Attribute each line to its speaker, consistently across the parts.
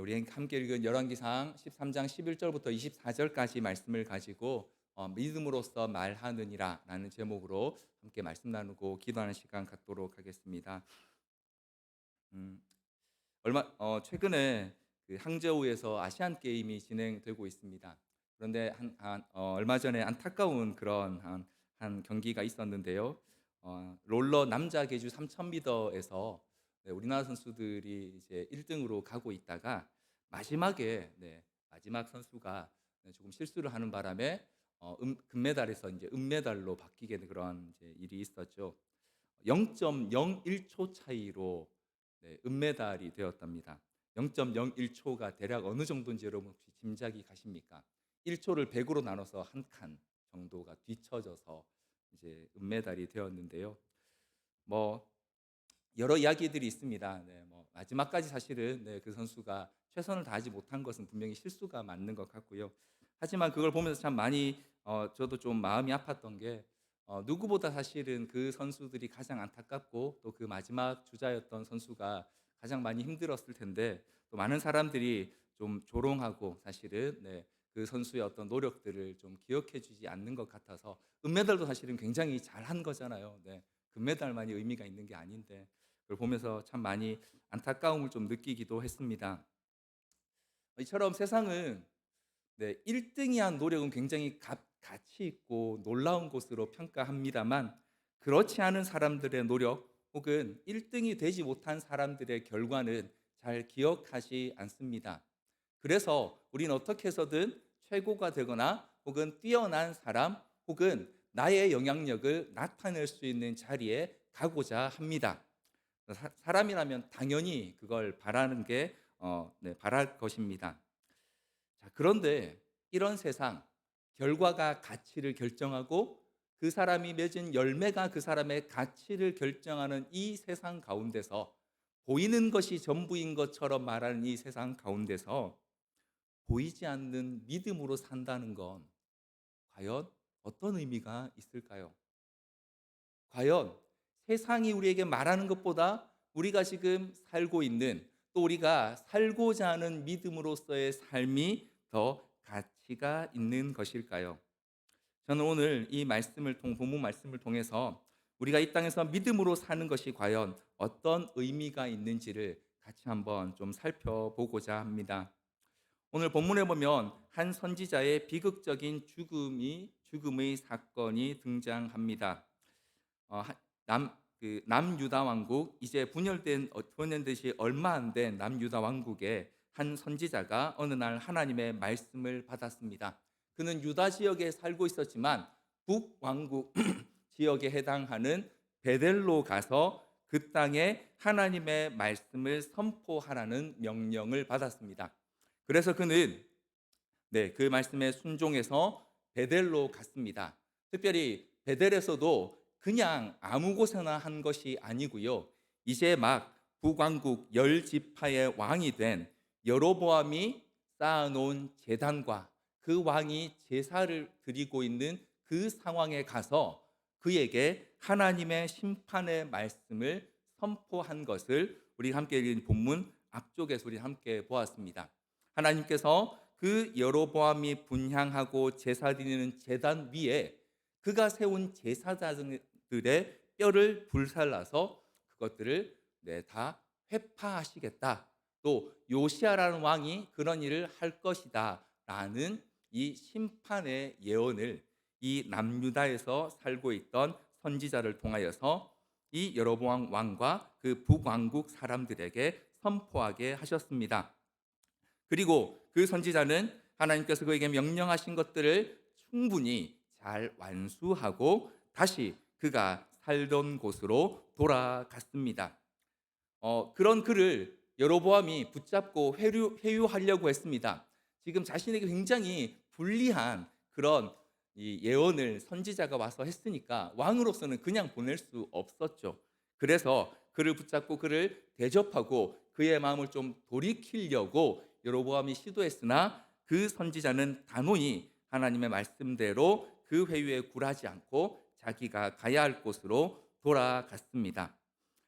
Speaker 1: 우리 함께 읽은 열왕기상 13장 11절부터 24절까지 말씀을 가지고 믿음으로써 말하느니라라는 제목으로 함께 말씀 나누고 기도하는 시간 갖도록 하겠습니다. 음, 최근에 그 항저우에서 아시안 게임이 진행되고 있습니다. 그런데 얼마 전에 안타까운 그런 한 경기가 있었는데요. 롤러 남자 계주 3000m에서 우리나라 선수들이 이제 1등으로 가고 있다가 마지막에 마지막 선수가 조금 실수를 하는 바람에 금메달에서 이제 은메달로 바뀌게 된 그런 이제 일이 있었죠. 0.01초 차이로 은메달이 되었답니다. 0.01초가 대략 어느 정도인지 여러분 혹시 짐작이 가십니까? 1초를 100으로 나눠서 한 칸 정도가 뒤쳐져서 이제 은메달이 되었는데요. 뭐 여러 이야기들이 있습니다. 뭐 마지막까지 사실은 그 선수가 최선을 다하지 못한 것은 분명히 실수가 맞는 것 같고요. 하지만 그걸 보면서 참 많이 저도 좀 마음이 아팠던 게 누구보다 사실은 그 선수들이 가장 안타깝고 또 그 마지막 주자였던 선수가 가장 많이 힘들었을 텐데 또 많은 사람들이 좀 조롱하고 사실은 그 선수의 어떤 노력들을 좀 기억해 주지 않는 것 같아서 은메달도 사실은 굉장히 잘한 거잖아요. 금메달만이 의미가 있는 게 아닌데 그걸 보면서 참 많이 안타까움을 좀 느끼기도 했습니다. 이처럼 세상은 1등이 한 노력은 굉장히 가치 있고 놀라운 것으로 평가합니다만 그렇지 않은 사람들의 노력 혹은 1등이 되지 못한 사람들의 결과는 잘 기억하지 않습니다. 그래서 우리는 어떻게 해서든 최고가 되거나 혹은 뛰어난 사람 혹은 나의 영향력을 나타낼 수 있는 자리에 가고자 합니다. 사람이라면 당연히 그걸 바라는 게 바랄 것입니다. 자, 그런데 이런 세상, 결과가 가치를 결정하고 그 사람이 맺은 열매가 그 사람의 가치를 결정하는 이 세상 가운데서 보이는 것이 전부인 것처럼 말하는 이 세상 가운데서 보이지 않는 믿음으로 산다는 건 과연 어떤 의미가 있을까요? 과연 세상이 우리에게 말하는 것보다 우리가 지금 살고 있는 또 우리가 살고자 하는 믿음으로서의 삶이 더 가치가 있는 것일까요? 저는 오늘 이 본문 말씀을 통해서 우리가 이 땅에서 믿음으로 사는 것이 과연 어떤 의미가 있는지를 같이 한번 좀 살펴보고자 합니다. 오늘 본문에 보면 한 선지자의 비극적인 죽음의 사건이 등장합니다. 어, 하- 남유다 왕국 이제 분열된 지 얼마 안 된 남유다 왕국의 한 선지자가 어느 날 하나님의 말씀을 받았습니다. 그는 유다 지역에 살고 있었지만 북왕국 지역에 해당하는 베델로 가서 그 땅에 하나님의 말씀을 선포하라는 명령을 받았습니다. 그래서 그는 그 말씀에 순종해서 베델로 갔습니다. 특별히 베델에서도 그냥 아무 곳에나 한 것이 아니고요. 이제 막 북왕국 열 지파의 왕이 된 여로보암이 쌓아놓은 제단과 그 왕이 제사를 드리고 있는 그 상황에 가서 그에게 하나님의 심판의 말씀을 선포한 것을 우리 함께 읽은 본문 앞쪽에서 우리 함께 보았습니다. 하나님께서 그 여로보암이 분향하고 제사 드리는 제단 위에 그가 세운 제사장들의 뼈를 불살라서 그것들을 다 회파하시겠다. 또 요시아라는 왕이 그런 일을 할 것이다 라는 이 심판의 예언을 이 남유다에서 살고 있던 선지자를 통하여서 이 여로보암 왕과 그 북왕국 사람들에게 선포하게 하셨습니다. 그리고 그 선지자는 하나님께서 그에게 명령하신 것들을 충분히 잘 완수하고 다시 그가 살던 곳으로 돌아갔습니다. 그런 그를 여로보암이 붙잡고 회유하려고 했습니다. 지금 자신에게 굉장히 불리한 그런 이 예언을 선지자가 와서 했으니까 왕으로서는 그냥 보낼 수 없었죠. 그래서 그를 붙잡고 그를 대접하고 그의 마음을 좀 돌이키려고 여로보암이 시도했으나 그 선지자는 단호히 하나님의 말씀대로 그 회유에 굴하지 않고 자기가 가야 할 곳으로 돌아갔습니다.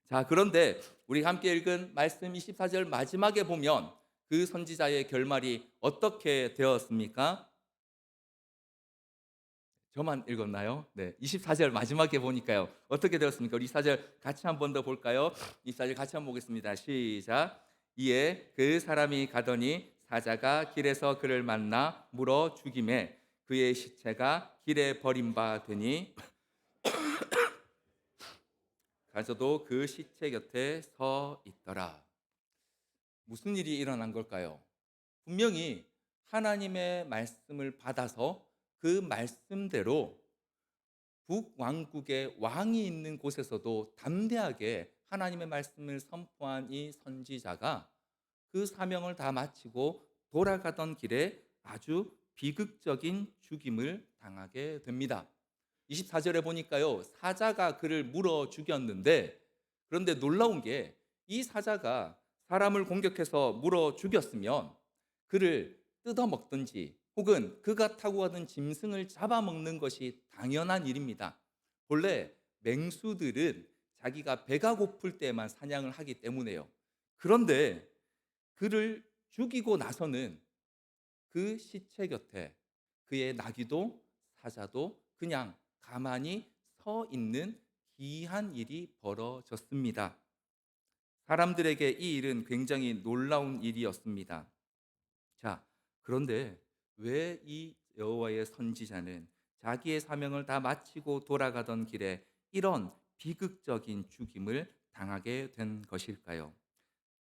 Speaker 1: 자, 그런데 우리 함께 읽은 말씀 24절 마지막에 보면 그 선지자의 결말이 어떻게 되었습니까? 저만 읽었나요? 네. 24절 마지막에 보니까요. 어떻게 되었습니까? 우리 24절 같이 한 번 더 볼까요? 24절 같이 한번 보겠습니다. 시작. 이에 그 사람이 가더니 사자가 길에서 그를 만나 물어 죽임에 그의 시체가 길에 버림받으니 가서도 그 시체 곁에 서 있더라. 무슨 일이 일어난 걸까요? 분명히 하나님의 말씀을 받아서 그 말씀대로 북왕국의 왕이 있는 곳에서도 담대하게 하나님의 말씀을 선포한 이 선지자가 그 사명을 다 마치고 돌아가던 길에 아주 비극적인 죽임을 당하게 됩니다. 24절에 보니까요, 사자가 그를 물어 죽였는데, 그런데 놀라운 게 이 사자가 사람을 공격해서 물어 죽였으면 그를 뜯어먹든지 혹은 그가 타고 가던 짐승을 잡아먹는 것이 당연한 일입니다. 본래 맹수들은 자기가 배가 고플 때만 사냥을 하기 때문에요. 그런데 그를 죽이고 나서는 그 시체 곁에 그의 나귀도 사자도 그냥 가만히 서 있는 기이한 일이 벌어졌습니다. 사람들에게 이 일은 굉장히 놀라운 일이었습니다. 자, 그런데 왜 이 여호와의 선지자는 자기의 사명을 다 마치고 돌아가던 길에 이런 비극적인 죽임을 당하게 된 것일까요?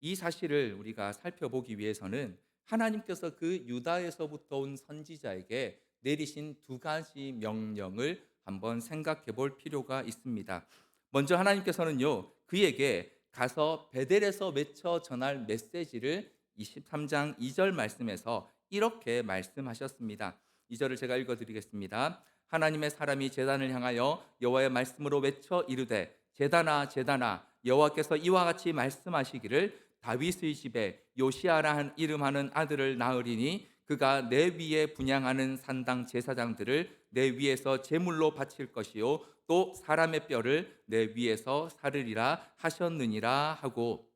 Speaker 1: 이 사실을 우리가 살펴보기 위해서는 하나님께서 그 유다에서부터 온 선지자에게 내리신 두 가지 명령을 한번 생각해 볼 필요가 있습니다. 먼저 하나님께서는요, 그에게 가서 베델에서 외쳐 전할 메시지를 23장 2절 말씀에서 이렇게 말씀하셨습니다. 2절을 제가 읽어 드리겠습니다. 하나님의 사람이 제단을 향하여 여호와의 말씀으로 외쳐 이르되 제단아 제단아 여호와께서 이와 같이 말씀하시기를 다윗의 집에 요시아라 한 이름하는 아들을 낳으리니 그가 내 위에 분향하는 산당 제사장들을 내 위에서 제물로 바칠 것이요 또 사람의 뼈를 내 위에서 사르리라 하셨느니라 하고,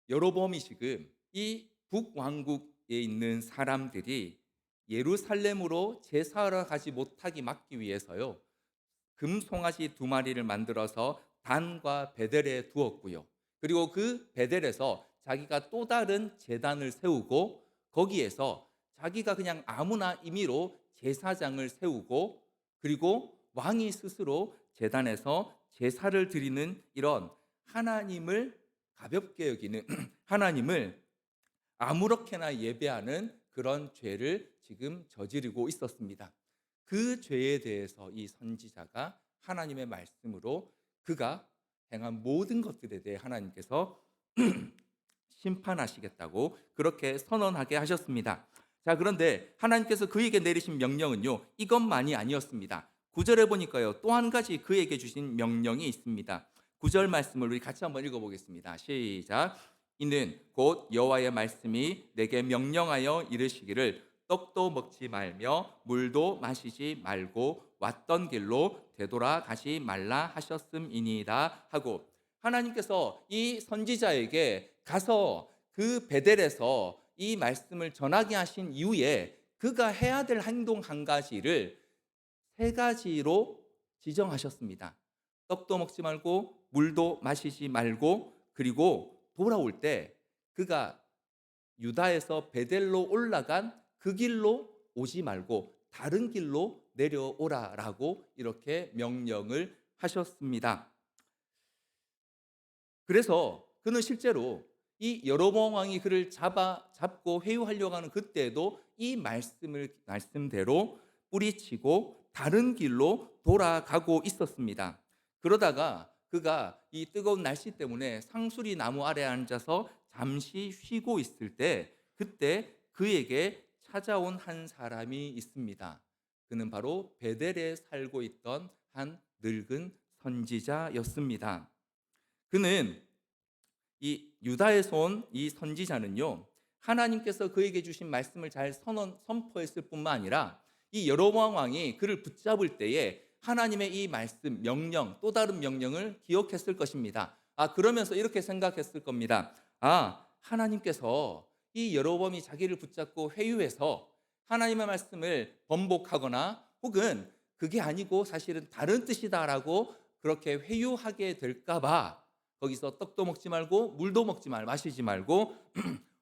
Speaker 1: 여로보암이 지금 이 북왕국에 있는 사람들이 예루살렘으로 제사하러 가지 못하게 막기 위해서요, 금송아지 두 마리를 만들어서 단과 베델에 두었고요. 그리고 그 베델에서 자기가 또 다른 제단을 세우고 거기에서 자기가 그냥 아무나 임의로 제사장을 세우고 그리고 왕이 스스로 제단에서 제사를 드리는 이런 하나님을 가볍게 여기는 하나님을 아무렇게나 예배하는 그런 죄를 지금 저지르고 있었습니다. 그 죄에 대해서 이 선지자가 하나님의 말씀으로 그가 행한 모든 것들에 대해 하나님께서 심판하시겠다고 그렇게 선언하게 하셨습니다. 자, 그런데 하나님께서 그에게 내리신 명령은요, 이것만이 아니었습니다. 9절에 보니까요, 또 한 가지 그에게 주신 명령이 있습니다. 9절 말씀을 우리 같이 한번 읽어보겠습니다. 시작. 이는 곧 여호와의 말씀이 내게 명령하여 이르시기를 떡도 먹지 말며 물도 마시지 말고 왔던 길로 되돌아가지 말라 하셨음이니이다 하고, 하나님께서 이 선지자에게 가서 그 베델에서 이 말씀을 전하게 하신 이후에 그가 해야 될 행동 한 가지를 세 가지로 지정하셨습니다. 떡도 먹지 말고 물도 마시지 말고 그리고 돌아올 때 그가 유다에서 베델로 올라간 그 길로 오지 말고 다른 길로 내려오라라고 이렇게 명령을 하셨습니다. 그래서 그는 실제로 이 여로보암 왕이 그를 잡고 회유하려고 하는 그때도 이 말씀대로 뿌리치고 다른 길로 돌아가고 있었습니다. 그러다가 그가 이 뜨거운 날씨 때문에 상수리 나무 아래 앉아서 잠시 쉬고 있을 때 그때 그에게 찾아온 한 사람이 있습니다. 그는 바로 베델에 살고 있던 한 늙은 선지자였습니다. 그는 이 유다에서 온 이 선지자는요, 하나님께서 그에게 주신 말씀을 잘 선포했을 뿐만 아니라 이 여로보암 왕이 그를 붙잡을 때에 하나님의 이 말씀, 명령, 또 다른 명령을 기억했을 것입니다. 그러면서 이렇게 생각했을 겁니다. 하나님께서 이 여로보암이 자기를 붙잡고 회유해서 하나님의 말씀을 번복하거나 혹은 그게 아니고 사실은 다른 뜻이다라고 그렇게 회유하게 될까 봐 거기서 떡도 먹지 말고 물도 마시지 말고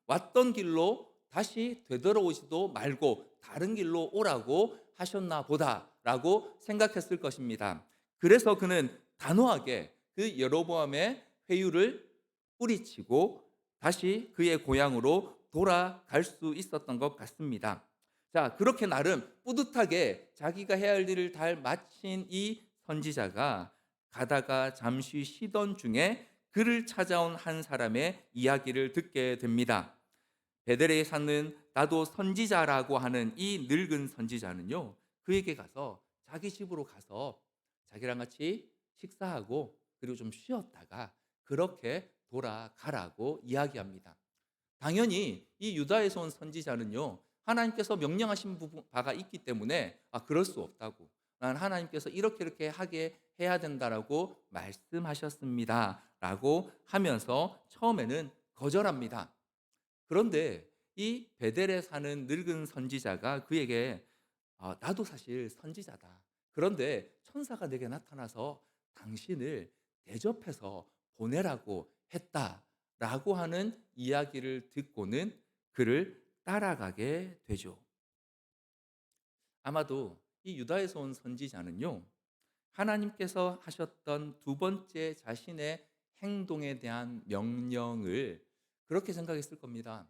Speaker 1: 왔던 길로 다시 되돌아오지도 말고 다른 길로 오라고 하셨나 보다라고 생각했을 것입니다. 그래서 그는 단호하게 그 여로보암의 회유를 뿌리치고 다시 그의 고향으로 돌아갈 수 있었던 것 같습니다. 자, 그렇게 나름 뿌듯하게 자기가 해야 할 일을 잘 마친 이 선지자가 가다가 잠시 쉬던 중에 그를 찾아온 한 사람의 이야기를 듣게 됩니다. 베델에 사는 나도 선지자라고 하는 이 늙은 선지자는요, 그에게 가서 자기 집으로 가서 자기랑 같이 식사하고 그리고 좀 쉬었다가 그렇게 돌아가라고 이야기합니다. 당연히 이 유다에서 온 선지자는요, 하나님께서 명령하신 바가 있기 때문에 그럴 수 없다고, 난 하나님께서 이렇게 하게 해야 된다라고 말씀하셨습니다라고 하면서 처음에는 거절합니다. 그런데 이 베델에 사는 늙은 선지자가 그에게 나도 사실 선지자다. 그런데 천사가 내게 나타나서 당신을 대접해서 보내라고 했다라고 하는 이야기를 듣고는 그를 따라가게 되죠. 아마도 이 유다에서 온 선지자는요, 하나님께서 하셨던 두 번째 자신의 행동에 대한 명령을 그렇게 생각했을 겁니다.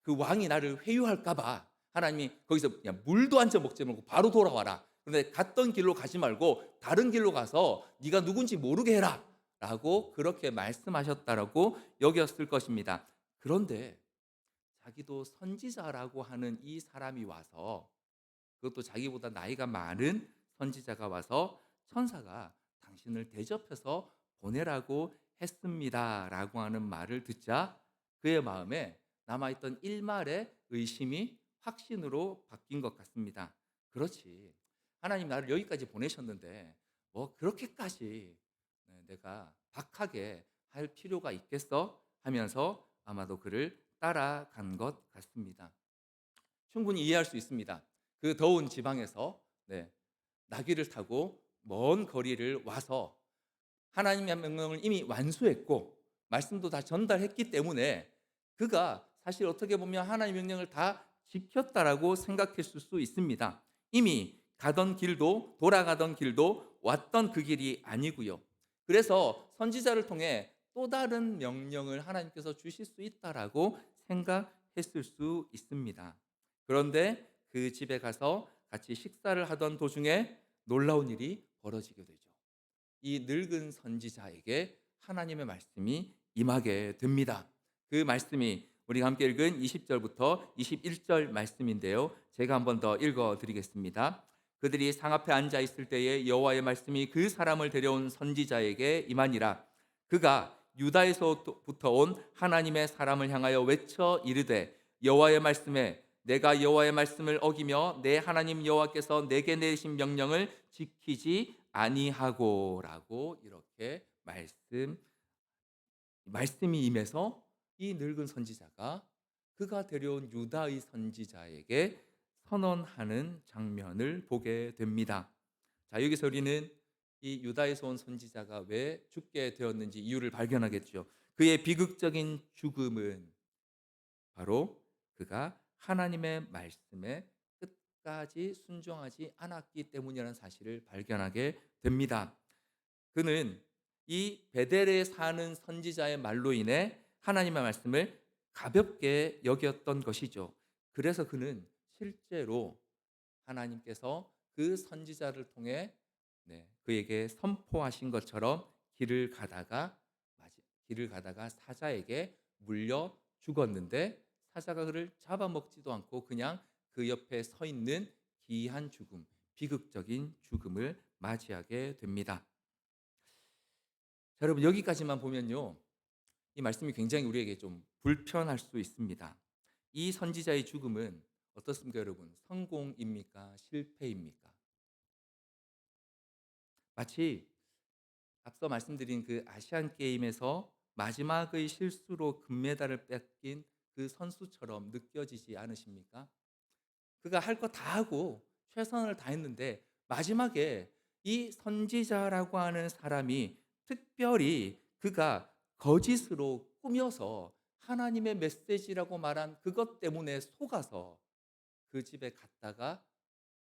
Speaker 1: 그 왕이 나를 회유할까봐 하나님이 거기서 그냥 물도 한 잔 먹지 말고 바로 돌아와라. 그런데 갔던 길로 가지 말고 다른 길로 가서 네가 누군지 모르게 해라. 라고 그렇게 말씀하셨다라고 여겼을 것입니다. 그런데 자기도 선지자라고 하는 이 사람이 와서, 그것도 자기보다 나이가 많은 선지자가 와서 천사가 당신을 대접해서 보내라고 했습니다라고 하는 말을 듣자 그의 마음에 남아있던 일말의 의심이 확신으로 바뀐 것 같습니다. 그렇지, 하나님 나를 여기까지 보내셨는데 뭐 그렇게까지 내가 박하게 할 필요가 있겠어? 하면서 아마도 그를 따라간 것 같습니다. 충분히 이해할 수 있습니다. 그 더운 지방에서 나귀를 타고 먼 거리를 와서 하나님의 명령을 이미 완수했고 말씀도 다 전달했기 때문에 그가 사실 어떻게 보면 하나님의 명령을 다 지켰다라고 생각했을 수 있습니다. 이미 가던 길도 돌아가던 길도 왔던 그 길이 아니고요. 그래서 선지자를 통해 또 다른 명령을 하나님께서 주실 수 있다라고 생각했을 수 있습니다. 그런데 그 집에 가서 같이 식사를 하던 도중에 놀라운 일이 벌어지게 되죠. 이 늙은 선지자에게 하나님의 말씀이 임하게 됩니다. 그 말씀이 우리가 함께 읽은 20절부터 21절 말씀인데요. 제가 한번 더 읽어 드리겠습니다. 그들이 상 앞에 앉아 있을 때에 여호와의 말씀이 그 사람을 데려온 선지자에게 임하니라. 그가 유다에서부터 온 하나님의 사람을 향하여 외쳐 이르되 여호와의 말씀에 내가 여호와의 말씀을 어기며 내 하나님 여호와께서 내게 내리신 명령을 지키지 아니하고라고 이렇게 말씀이 임해서 이 늙은 선지자가 그가 데려온 유다의 선지자에게 선언하는 장면을 보게 됩니다. 자, 여기서 우리는 이 유다에서 온 선지자가 왜 죽게 되었는지 이유를 발견하겠죠. 그의 비극적인 죽음은 바로 그가 하나님의 말씀에 끝까지 순종하지 않았기 때문이라는 사실을 발견하게 됩니다. 그는 이 베델에 사는 선지자의 말로 인해 하나님의 말씀을 가볍게 여겼던 것이죠. 그래서 그는 실제로 하나님께서 그 선지자를 통해 그에게 선포하신 것처럼 길을 가다가 사자에게 물려 죽었는데 사자가 그를 잡아먹지도 않고 그냥 그 옆에 서 있는 기이한 죽음, 비극적인 죽음을 맞이하게 됩니다. 자, 여러분 여기까지만 보면요, 이 말씀이 굉장히 우리에게 좀 불편할 수 있습니다. 이 선지자의 죽음은 어떻습니까, 여러분? 성공입니까? 실패입니까? 마치 앞서 말씀드린 그 아시안 게임에서 마지막의 실수로 금메달을 뺏긴 그 선수처럼 느껴지지 않으십니까? 그가 할 거 다 하고 최선을 다했는데 마지막에 이 선지자라고 하는 사람이 특별히 그가 거짓으로 꾸며서 하나님의 메시지라고 말한 그것 때문에 속아서 그 집에 갔다가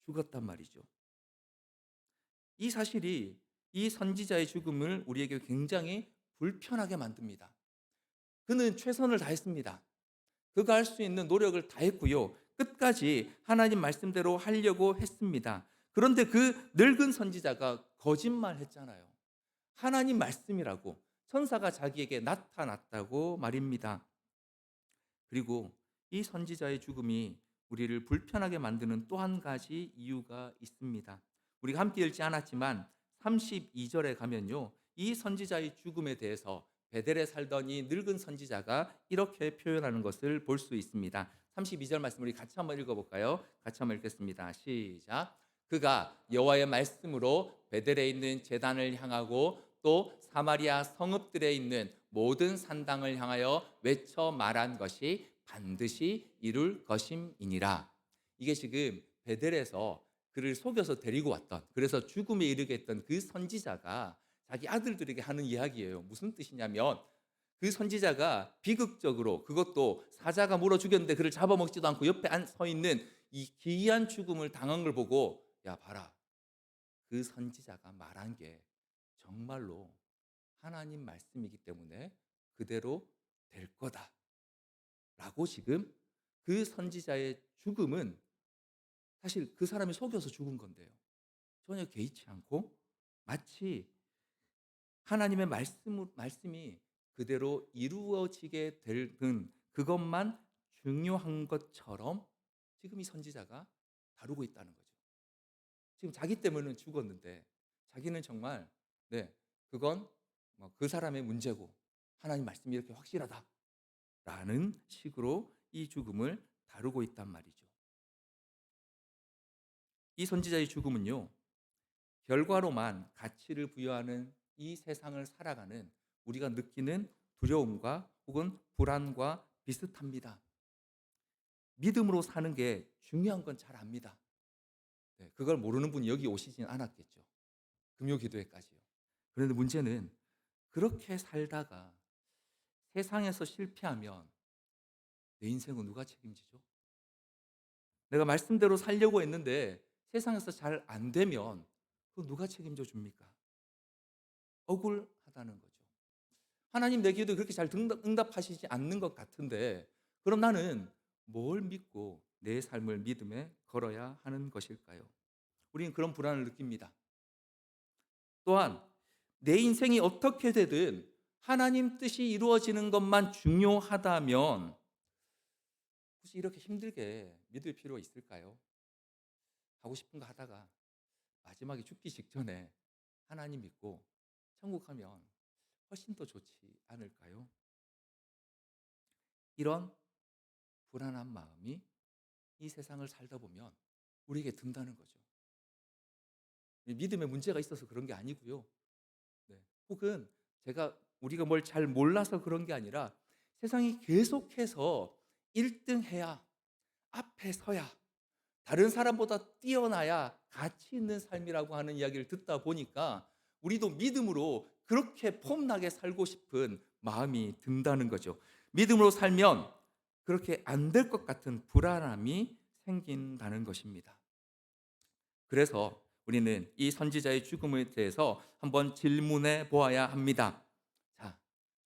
Speaker 1: 죽었단 말이죠. 이 사실이 이 선지자의 죽음을 우리에게 굉장히 불편하게 만듭니다. 그는 최선을 다했습니다. 그가 할 수 있는 노력을 다했고요. 끝까지 하나님 말씀대로 하려고 했습니다. 그런데 그 늙은 선지자가 거짓말했잖아요. 하나님 말씀이라고 천사가 자기에게 나타났다고 말입니다. 그리고 이 선지자의 죽음이 우리를 불편하게 만드는 또 한 가지 이유가 있습니다. 우리가 함께 읽지 않았지만 32절에 가면요. 이 선지자의 죽음에 대해서 베델에 살던 이 늙은 선지자가 이렇게 표현하는 것을 볼 수 있습니다. 32절 말씀 우리 같이 한번 읽어볼까요? 같이 한번 읽겠습니다. 시작. 그가 여호와의 말씀으로 베델에 있는 제단을 향하고 또 사마리아 성읍들에 있는 모든 산당을 향하여 외쳐 말한 것이 반드시 이룰 것임이니라. 이게 지금 베델에서 그를 속여서 데리고 왔던, 그래서 죽음에 이르게 했던 그 선지자가 자기 아들들에게 하는 이야기예요. 무슨 뜻이냐면 그 선지자가 비극적으로, 그것도 사자가 물어 죽였는데 그를 잡아먹지도 않고 옆에 서 있는 이 기이한 죽음을 당한 걸 보고, 야 봐라, 그 선지자가 말한 게 정말로 하나님 말씀이기 때문에 그대로 될 거다 라고, 지금 그 선지자의 죽음은 사실 그 사람이 속여서 죽은 건데요, 전혀 개의치 않고 마치 하나님의 말씀이 그대로 이루어지게 되는 그것만 중요한 것처럼 지금 이 선지자가 다루고 있다는 거죠. 지금 자기 때문에 죽었는데 자기는 정말, 네, 그건 그 사람의 문제고 하나님 말씀이 이렇게 확실하다라는 식으로 이 죽음을 다루고 있단 말이죠. 이 선지자의 죽음은요, 결과로만 가치를 부여하는 이 세상을 살아가는 우리가 느끼는 두려움과 혹은 불안과 비슷합니다. 믿음으로 사는 게 중요한 건 잘 압니다. 네, 그걸 모르는 분이 여기 오시진 않았겠죠. 금요기도회까지요. 그런데 문제는 그렇게 살다가 세상에서 실패하면 내 인생은 누가 책임지죠? 내가 말씀대로 살려고 했는데 세상에서 잘 안 되면 그거 누가 책임져 줍니까? 억울하다는 거죠. 하나님 내 기도 그렇게 잘 응답하시지 않는 것 같은데 그럼 나는 뭘 믿고 내 삶을 믿음에 걸어야 하는 것일까요? 우리는 그런 불안을 느낍니다. 또한 내 인생이 어떻게 되든 하나님 뜻이 이루어지는 것만 중요하다면 혹시 이렇게 힘들게 믿을 필요 있을까요? 하고 싶은 거 하다가 마지막에 죽기 직전에 하나님 믿고 천국 하면 훨씬 더 좋지 않을까요? 이런 불안한 마음이 이 세상을 살다 보면 우리에게 든다는 거죠. 믿음에 문제가 있어서 그런 게 아니고요. 네. 혹은 우리가 뭘 잘 몰라서 그런 게 아니라 세상이 계속해서 1등 해야, 앞에 서야, 다른 사람보다 뛰어나야 가치 있는 삶이라고 하는 이야기를 듣다 보니까 우리도 믿음으로 그렇게 폼나게 살고 싶은 마음이 든다는 거죠. 믿음으로 살면 그렇게 안 될 것 같은 불안함이 생긴다는 것입니다. 그래서 우리는 이 선지자의 죽음에 대해서 한번 질문해 보아야 합니다. 자,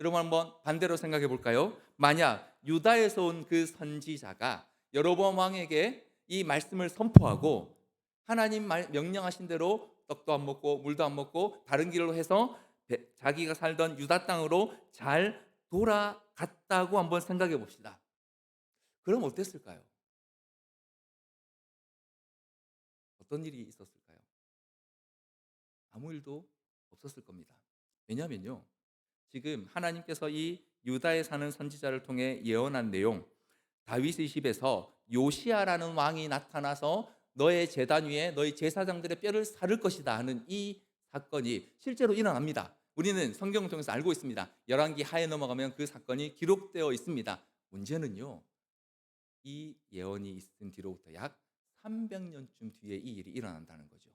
Speaker 1: 여러분 한번 반대로 생각해 볼까요? 만약 유다에서 온 그 선지자가 여로보암 왕에게 이 말씀을 선포하고 하나님 명령하신 대로 떡도 안 먹고 물도 안 먹고 다른 길로 해서 자기가 살던 유다 땅으로 잘 돌아갔다고 한번 생각해 봅시다. 그럼 어땠을까요? 어떤 일이 있었을까요? 아무 일도 없었을 겁니다. 왜냐하면요, 지금 하나님께서 이 유다에 사는 선지자를 통해 예언한 내용, 다윗의 집에서 요시아라는 왕이 나타나서 너의 제단 위에 너희 제사장들의 뼈를 사를 것이다 하는 이 사건이 실제로 일어납니다. 우리는 성경을 통해서 알고 있습니다. 열왕기 하에 넘어가면 그 사건이 기록되어 있습니다. 문제는요, 이 예언이 있은 뒤로부터 약 300년쯤 뒤에 이 일이 일어난다는 거죠.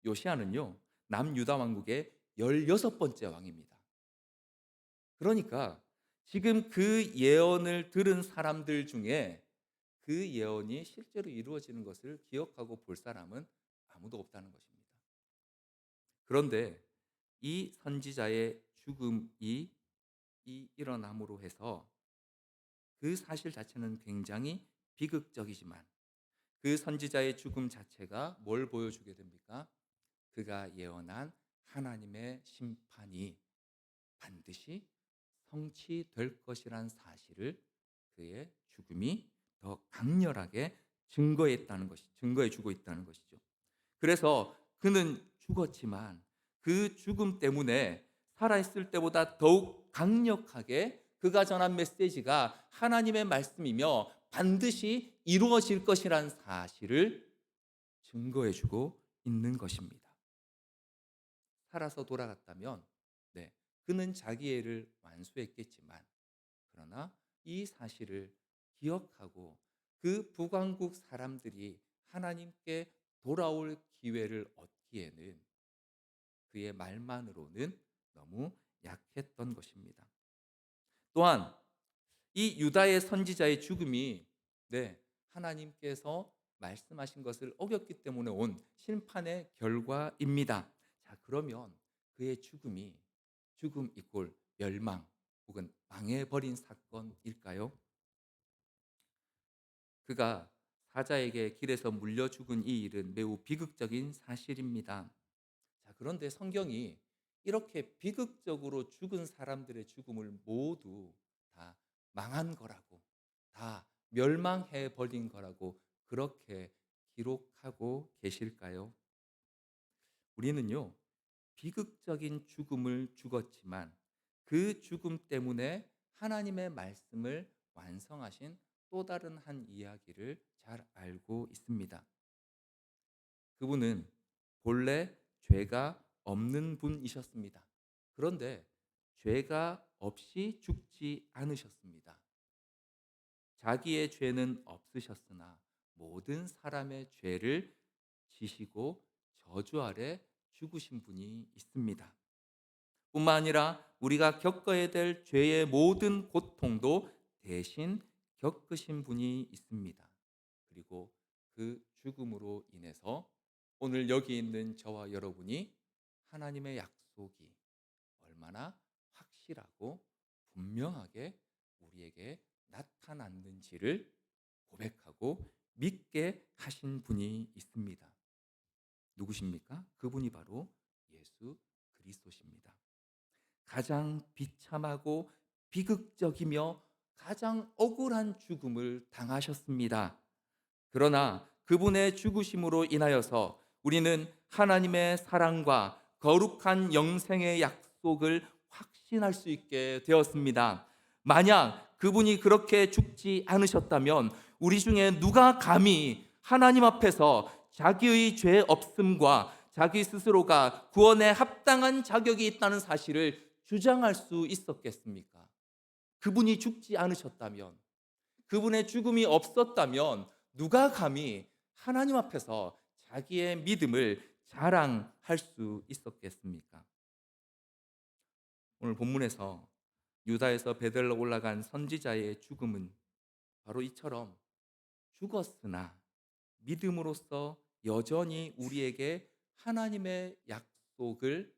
Speaker 1: 요시야는요, 남유다 왕국의 16번째 왕입니다. 그러니까 지금 그 예언을 들은 사람들 중에 그 예언이 실제로 이루어지는 것을 기억하고 볼 사람은 아무도 없다는 것입니다. 그런데 이 선지자의 죽음이 일어남으로 해서 그 사실 자체는 굉장히 비극적이지만 그 선지자의 죽음 자체가 뭘 보여주게 됩니까? 그가 예언한 하나님의 심판이 반드시 성취될 것이란 사실을 그의 죽음이 더 강렬하게 증거해 주고 있다는 것이죠. 그래서 그는 죽었지만 그 죽음 때문에 살아있을 때보다 더욱 강력하게 그가 전한 메시지가 하나님의 말씀이며 반드시 이루어질 것이란 사실을 증거해 주고 있는 것입니다. 살아서 돌아갔다면 네, 그는 자기 애를 완수했겠지만 그러나 이 사실을 기억하고 그 북왕국 사람들이 하나님께 돌아올 기회를 얻기에는 그의 말만으로는 너무 약했던 것입니다. 또한 이 유다의 선지자의 죽음이 네, 하나님께서 말씀하신 것을 어겼기 때문에 온 심판의 결과입니다. 자, 그러면 그의 죽음 이꼴 멸망 혹은 망해버린 사건일까요? 그가 사자에게 길에서 물려 죽은 이 일은 매우 비극적인 사실입니다. 자, 그런데 성경이 이렇게 비극적으로 죽은 사람들의 죽음을 모두 다 망한 거라고, 다 멸망해 버린 거라고 그렇게 기록하고 계실까요? 우리는요, 비극적인 죽음을 죽었지만 그 죽음 때문에 하나님의 말씀을 완성하신 또 다른 한 이야기를 잘 알고 있습니다. 그분은 본래 죄가 없는 분이셨습니다. 그런데 죄가 없이 죽지 않으셨습니다. 자기의 죄는 없으셨으나 모든 사람의 죄를 지시고 저주 아래 죽으신 분이 있습니다. 뿐만 아니라 우리가 겪어야 될 죄의 모든 고통도 대신 겪으신 분이 있습니다. 그리고 그 죽음으로 인해서 오늘 여기 있는 저와 여러분이 하나님의 약속이 얼마나 확실하고 분명하게 우리에게 나타났는지를 고백하고 믿게 하신 분이 있습니다. 누구십니까? 그분이 바로 예수 그리스도십니다. 가장 비참하고 비극적이며 가장 억울한 죽음을 당하셨습니다. 그러나 그분의 죽으심으로 인하여서 우리는 하나님의 사랑과 거룩한 영생의 약속을 확신할 수 있게 되었습니다. 만약 그분이 그렇게 죽지 않으셨다면 우리 중에 누가 감히 하나님 앞에서 자기의 죄 없음과 자기 스스로가 구원에 합당한 자격이 있다는 사실을 주장할 수 있었겠습니까? 그분이 죽지 않으셨다면, 그분의 죽음이 없었다면 누가 감히 하나님 앞에서 자기의 믿음을 자랑할 수 있었겠습니까? 오늘 본문에서 유다에서 베들레 올라간 선지자의 죽음은 바로 이처럼 죽었으나 믿음으로써 여전히 우리에게 하나님의 약속을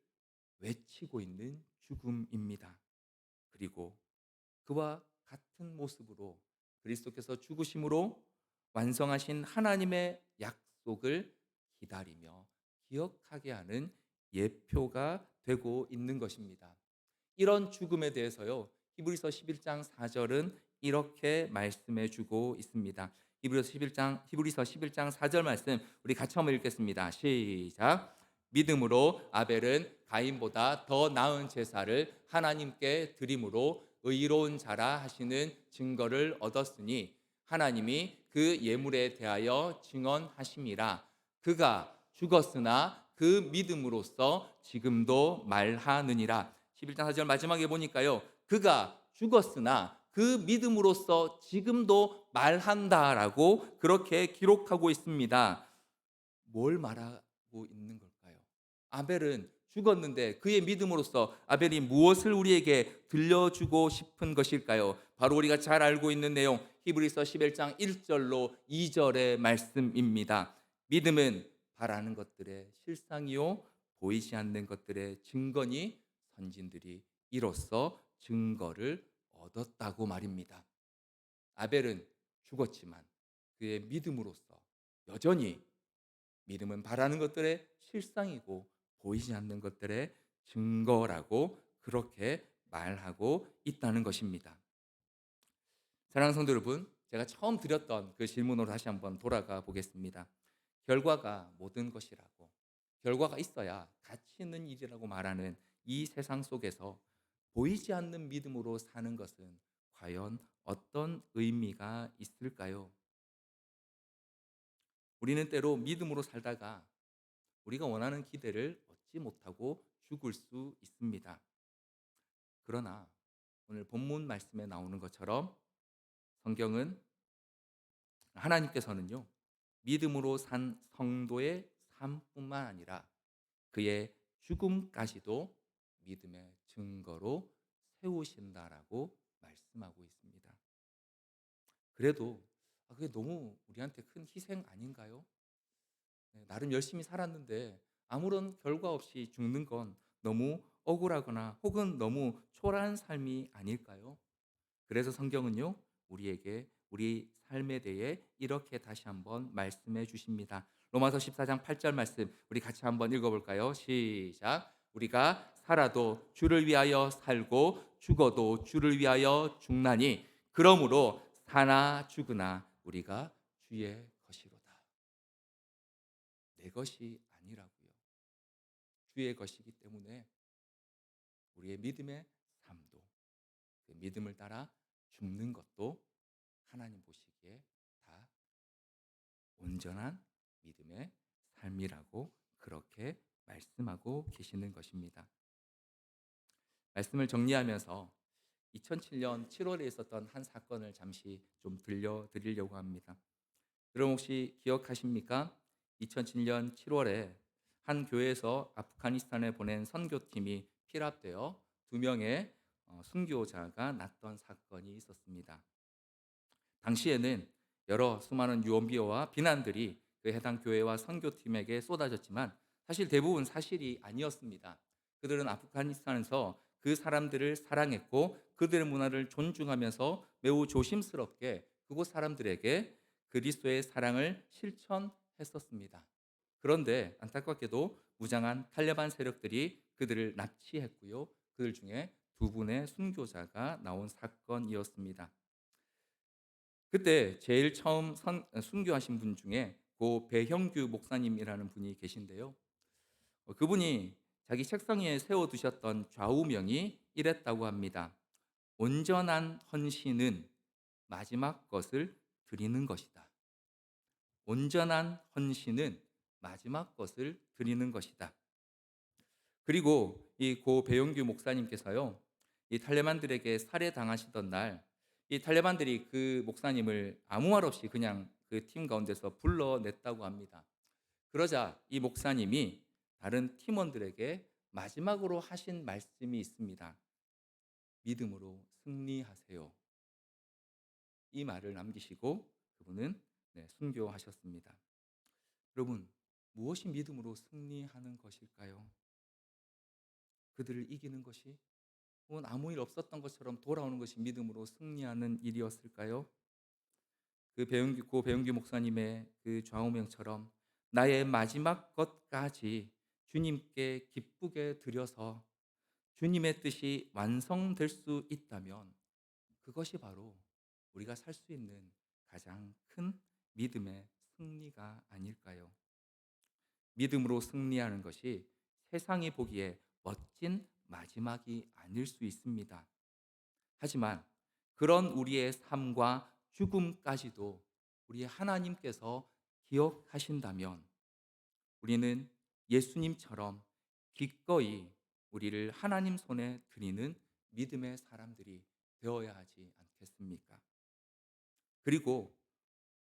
Speaker 1: 외치고 있는 죽음입니다. 그리고 그와 같은 모습으로 그리스도께서 죽으심으로 완성하신 하나님의 약속을 기다리며 기억하게 하는 예표가 되고 있는 것입니다. 이런 죽음에 대해서요, 히브리서 11장 4절은 이렇게 말씀해 주고 있습니다. 히브리서 11장 4절 말씀 우리 같이 한번 읽겠습니다. 시작. 믿음으로 아벨은 가인보다 더 나은 제사를 하나님께 드림으로 의로운 자라 하시는 증거를 얻었으니 하나님이 그 예물에 대하여 증언하심이라. 그가 죽었으나 그 믿음으로써 지금도 말하느니라. 11장 4절 마지막에 보니까요, 그가 죽었으나 그 그 믿음으로써 지금도 말한다라고 그렇게 기록하고 있습니다. 뭘 말하고 있는 걸까요? 아벨은 죽었는데 그의 믿음으로써 아벨이 무엇을 우리에게 들려주고 싶은 것일까요? 바로 우리가 잘 알고 있는 내용, 히브리서 11장 1절로 2절의 말씀입니다. 믿음은 바라는 것들의 실상이요 보이지 않는 것들의 증거니 선진들이 이로써 증거를 얻었다고 말입니다. 아벨은 죽었지만 그의 믿음으로써 여전히, 믿음은 바라는 것들의 실상이고 보이지 않는 것들의 증거라고 그렇게 말하고 있다는 것입니다. 사랑하는 성도 여러분, 제가 처음 드렸던 그 질문으로 다시 한번 돌아가 보겠습니다. 결과가 모든 것이라고, 결과가 있어야 가치 있는 일이라고 말하는 이 세상 속에서 보이지 않는 믿음으로 사는 것은 과연 어떤 의미가 있을까요? 우리는 때로 믿음으로 살다가 우리가 원하는 기대를 얻지 못하고 죽을 수 있습니다. 그러나 오늘 본문 말씀에 나오는 것처럼 성경은, 하나님께서는요, 믿음으로 산 성도의 삶뿐만 아니라 그의 죽음까지도 믿음의 증거로 세우신다라고 말씀하고 있습니다. 그래도 그게 너무 우리한테 큰 희생 아닌가요? 나름 열심히 살았는데 아무런 결과 없이 죽는 건 너무 억울하거나 혹은 너무 초라한 삶이 아닐까요? 그래서 성경은요, 우리에게 우리 삶에 대해 이렇게 다시 한번 말씀해 주십니다. 로마서 14장 8절 말씀 우리 같이 한번 읽어볼까요? 시작. 우리가 살아도 주를 위하여 살고 죽어도 주를 위하여 죽나니 그러므로 사나 죽으나 우리가 주의 것이로다. 내 것이 아니라고요. 주의 것이기 때문에 우리의 믿음의 삶도, 그 믿음을 따라 죽는 것도 하나님 보시기에 다 온전한 믿음의 삶이라고 그렇게 말씀하고 계시는 것입니다. 말씀을 정리하면서 2007년 7월에 있었던 한 사건을 잠시 좀 들려드리려고 합니다. 여러분 혹시 기억하십니까? 2007년 7월에 한 교회에서 아프가니스탄에 보낸 선교팀이 피랍되어 2명의 순교자가 났던 사건이 있었습니다. 당시에는 여러 수많은 유언비어와 비난들이 그 해당 교회와 선교팀에게 쏟아졌지만 사실 대부분 사실이 아니었습니다. 그들은 아프가니스탄에서 그 사람들을 사랑했고 그들의 문화를 존중하면서 매우 조심스럽게 그곳 사람들에게 그리스도의 사랑을 실천했었습니다. 그런데 안타깝게도 무장한 탈레반 세력들이 그들을 납치했고요. 그들 중에 2분의 순교자가 나온 사건이었습니다. 그때 제일 처음 순교하신 분 중에 고 배형규 목사님이라는 분이 계신데요. 그분이 자기 책상 위에 세워두셨던 좌우명이 이랬다고 합니다. 온전한 헌신은 마지막 것을 드리는 것이다. 온전한 헌신은 마지막 것을 드리는 것이다. 그리고 이 고 배용규 목사님께서요, 이 탈레반들에게 살해당하시던 날, 이 탈레반들이 그 목사님을 아무 말 없이 그냥 그 팀 가운데서 불러냈다고 합니다. 그러자 이 목사님이 다른 팀원들에게 마지막으로 하신 말씀이 있습니다. 믿음으로 승리하세요. 이 말을 남기시고 그분은 순교하셨습니다. 여러분, 무엇이 믿음으로 승리하는 것일까요? 그들을 이기는 것이, 혹은 아무 일 없었던 것처럼 돌아오는 것이 믿음으로 승리하는 일이었을까요? 고 배용규 목사님의 그 좌우명처럼 나의 마지막 것까지 주님께 기쁘게 드려서 주님의 뜻이 완성될 수 있다면 그것이 바로 우리가 살 수 있는 가장 큰 믿음의 승리가 아닐까요? 믿음으로 승리하는 것이 세상이 보기에 멋진 마지막이 아닐 수 있습니다. 하지만 그런 우리의 삶과 죽음까지도 우리 하나님께서 기억하신다면 우리는 예수님처럼 기꺼이 우리를 하나님 손에 드리는 믿음의 사람들이 되어야 하지 않겠습니까? 좋겠습니까? 그리고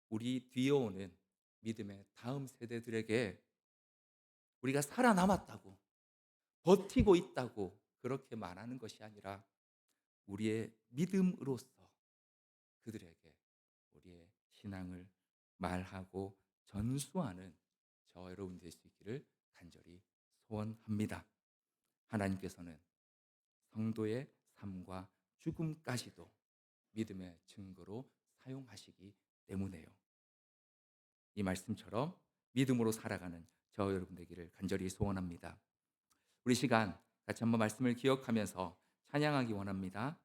Speaker 1: 우리 뒤에 오는 믿음의 다음 세대들에게 우리가 살아남았다고, 버티고 있다고 그렇게 말하는 것이 아니라 우리의 믿음으로써 그들에게 우리의 신앙을 말하고 전수하는 저와 여러분 될 수 있기를 간절히 소원합니다. 하나님께서는 성도의 삶과 죽음까지도 믿음의 증거로 사용하시기 때문에요. 이 말씀처럼 믿음으로 살아가는 저와 여러분 되기를 간절히 소원합니다. 우리 시간 같이 한번 말씀을 기억하면서 찬양하기 원합니다.